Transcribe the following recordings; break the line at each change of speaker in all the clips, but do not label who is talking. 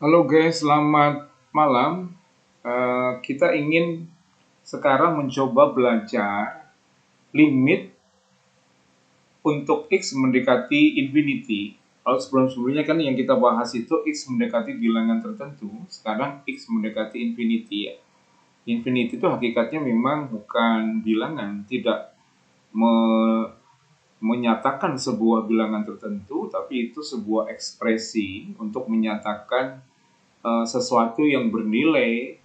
Halo guys, selamat malam. Kita ingin sekarang mencoba belajar limit untuk X mendekati infinity. Kalau sebelum-sebelumnya kan yang kita bahas itu X mendekati bilangan tertentu, sekarang X mendekati infinity ya. Infinity itu hakikatnya memang bukan bilangan, tidak menyatakan sebuah bilangan tertentu, tapi itu sebuah ekspresi untuk menyatakan sesuatu yang bernilai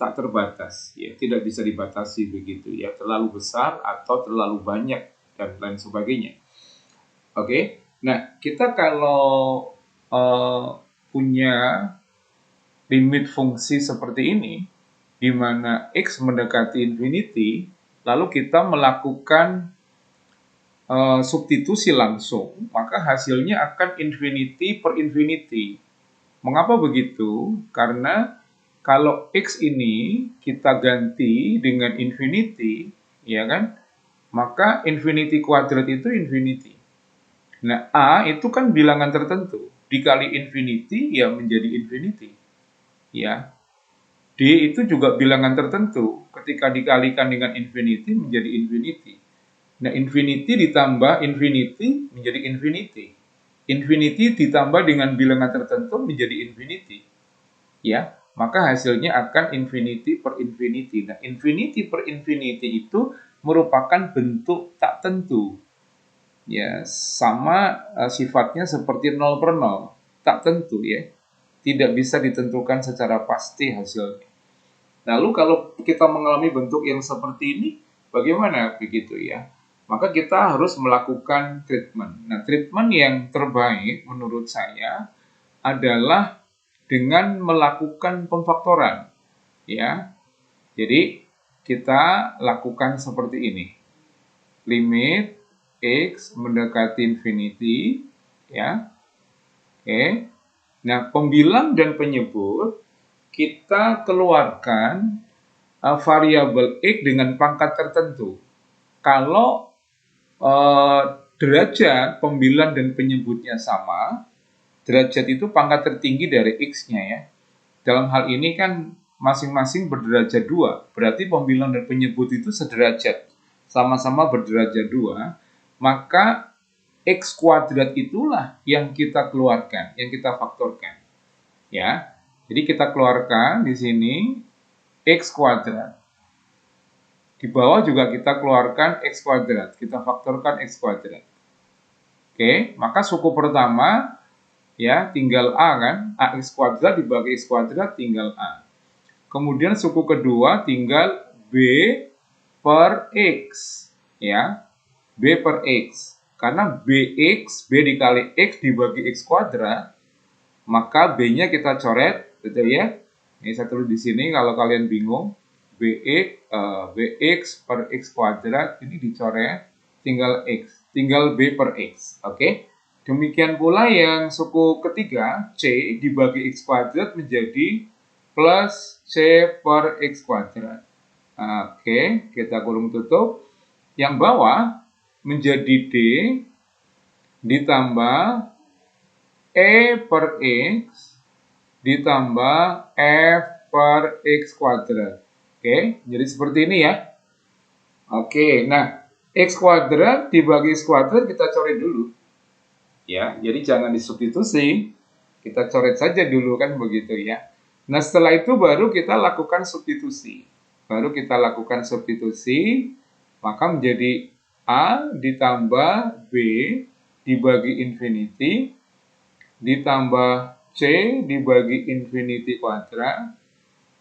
tak terbatas, ya tidak bisa dibatasi begitu ya, terlalu besar atau terlalu banyak dan lain sebagainya. Oke, nah kita kalau punya limit fungsi seperti ini, di mana x mendekati infinity, lalu kita melakukan substitusi langsung, maka hasilnya akan infinity per infinity. Mengapa begitu? Karena kalau X ini kita ganti dengan infinity, ya kan? Maka infinity kuadrat itu infinity. Nah, A itu kan bilangan tertentu. Dikali infinity, ya menjadi infinity. Ya. D itu juga bilangan tertentu. Ketika dikalikan dengan infinity, menjadi infinity. Nah, infinity ditambah infinity menjadi infinity. Infinity ditambah dengan bilangan tertentu menjadi infinity. Ya, maka hasilnya akan infinity per infinity. Nah, infinity per infinity itu merupakan bentuk tak tentu. Ya, sama sifatnya seperti 0 per 0, tak tentu ya. Tidak bisa ditentukan secara pasti hasilnya. Lalu kalau kita mengalami bentuk yang seperti ini, bagaimana begitu ya? Maka kita harus melakukan treatment. Nah, treatment yang terbaik menurut saya adalah dengan melakukan pemfaktoran, ya. Jadi kita lakukan seperti ini. Limit X mendekati infinity, ya. Oke. Nah, pembilang dan penyebut kita keluarkan variabel X dengan pangkat tertentu. Kalau derajat pembilang dan penyebutnya sama, derajat itu pangkat tertinggi dari X-nya ya. Dalam hal ini kan masing-masing berderajat 2, berarti pembilang dan penyebut itu sederajat, sama-sama berderajat 2, maka X kuadrat itulah yang kita keluarkan, yang kita faktorkan. Ya, jadi kita keluarkan di sini X kuadrat. Di bawah juga kita keluarkan X kuadrat, kita faktorkan X kuadrat. Oke, maka suku pertama ya tinggal A kan, AX kuadrat dibagi X kuadrat tinggal A. Kemudian suku kedua tinggal B per X, ya, B per X. Karena BX, B dikali X dibagi X kuadrat, maka B-nya kita coret, betul ya? Ini saya tulis di sini kalau kalian bingung, BX per X kuadrat, ini dicoret, tinggal X, tinggal B per X, oke? Demikian pula yang suku ketiga, C dibagi X kuadrat menjadi plus C per X kuadrat. Oke, kita kurung tutup. Yang bawah menjadi D ditambah E per X ditambah F per X kuadrat. Oke, jadi seperti ini ya. Oke, nah X kuadrat dibagi X kuadrat kita coret dulu. Ya, jadi jangan disubstitusi. Kita coret saja dulu kan begitu ya. Nah, setelah itu baru kita lakukan substitusi. Baru kita lakukan substitusi, maka menjadi A ditambah B dibagi infinity ditambah C dibagi infinity kuadrat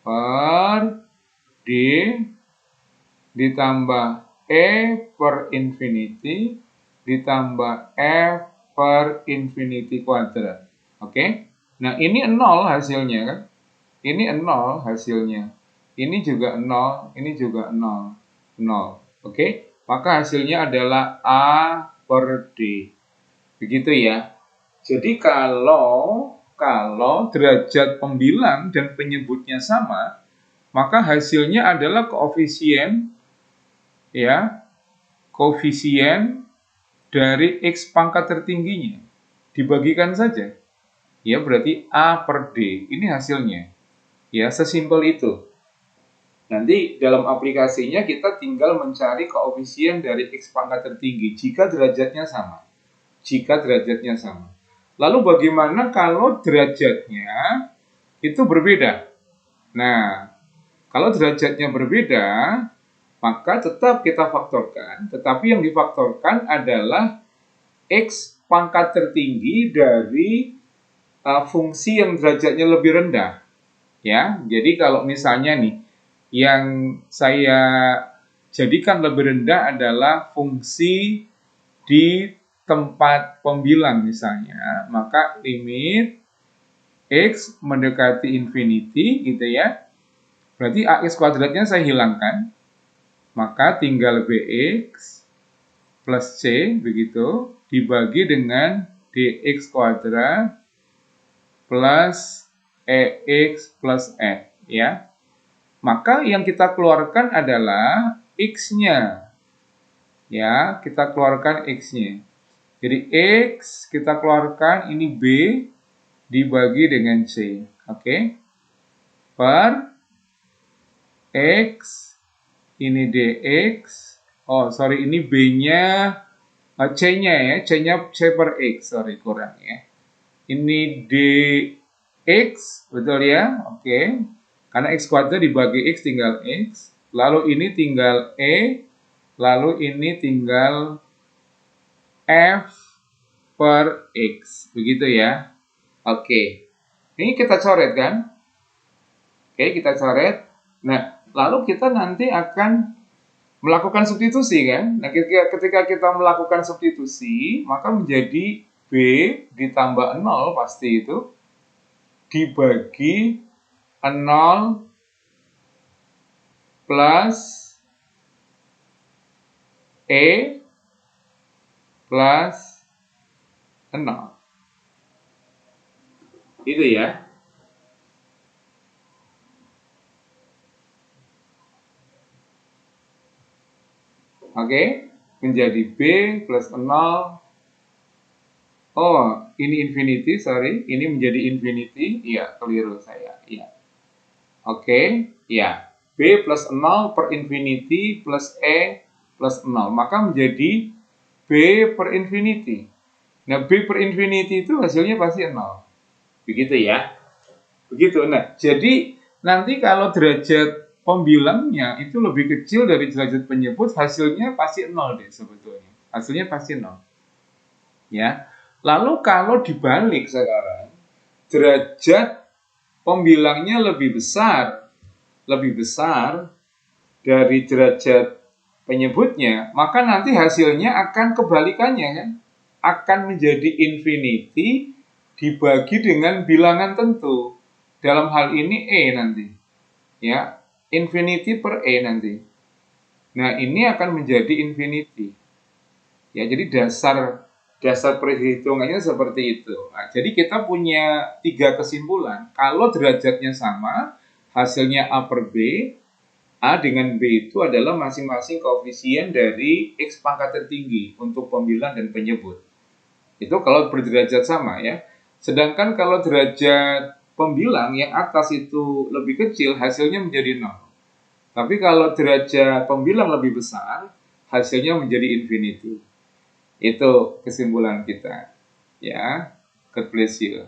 per D ditambah E per infinity ditambah F per infinity kuadrat. Oke? Nah, ini 0 hasilnya kan? Ini 0 hasilnya. Ini juga 0, ini juga 0. 0. Oke? Maka hasilnya adalah A per D. Begitu ya. Jadi kalau derajat pembilang dan penyebutnya sama, maka hasilnya adalah koefisien ya, koefisien dari X pangkat tertingginya. Dibagikan saja. Ya, berarti A per D. Ini hasilnya. Ya, sesimpel itu. Nanti dalam aplikasinya kita tinggal mencari koefisien dari X pangkat tertinggi jika derajatnya sama. Jika derajatnya sama. Lalu bagaimana kalau derajatnya itu berbeda? Nah, kalau derajatnya berbeda, maka tetap kita faktorkan, tetapi yang difaktorkan adalah X pangkat tertinggi dari fungsi yang derajatnya lebih rendah. Ya, jadi kalau misalnya nih, yang saya jadikan lebih rendah adalah fungsi di tempat pembilang misalnya, maka limit X mendekati infinity gitu ya, berarti AX kuadratnya saya hilangkan, maka tinggal BX plus C begitu, dibagi dengan DX kuadrat plus EX plus F ya. Maka yang kita keluarkan adalah X-nya. Ya, kita keluarkan X-nya. Jadi X kita keluarkan, ini B dibagi dengan C. Oke. Per X, ini DX. Oh, sorry, ini B-nya, C-nya ya. C-nya C per X, sorry, kurang ya. Ini DX, betul ya? Oke. Karena X kuadrat dibagi X tinggal X. Lalu ini tinggal E. Lalu ini tinggal F per X. Begitu ya. Oke. Ini kita coret kan? Oke, kita coret. Nah, lalu kita nanti akan melakukan substitusi kan? Nah, ketika kita melakukan substitusi, maka menjadi B ditambah 0 pasti itu dibagi 0 plus E plus 0. Itu ya. Oke, menjadi B plus 0. Oh, ini infinity, sorry. Ini menjadi infinity. Iya, keliru saya. Iya. Oke, ya. B plus 0 per infinity plus E plus 0. Maka menjadi B per infinity. Nah, B per infinity itu hasilnya pasti 0. Begitu ya. Begitu. Nah, jadi nanti kalau derajat pembilangnya itu lebih kecil dari derajat penyebut, hasilnya pasti 0 deh sebetulnya. Hasilnya pasti 0. Ya. Lalu kalau dibalik sekarang, derajat pembilangnya lebih besar dari derajat penyebutnya, maka nanti hasilnya akan kebalikannya kan? Akan menjadi infinity dibagi dengan bilangan tentu. Dalam hal ini E nanti. Ya, infinity per E nanti. Nah, ini akan menjadi infinity. Ya, jadi dasar perhitungannya seperti itu. Nah, jadi kita punya 3 kesimpulan. Kalau derajatnya sama, hasilnya A per B, A dengan B itu adalah masing-masing koefisien dari X pangkat tertinggi untuk pembilang dan penyebut. Itu kalau berderajat sama ya. Sedangkan kalau derajat pembilang yang atas itu lebih kecil, hasilnya menjadi 0. Tapi kalau derajat pembilang lebih besar, hasilnya menjadi infinity. Itu kesimpulan kita. Ya, God bless you.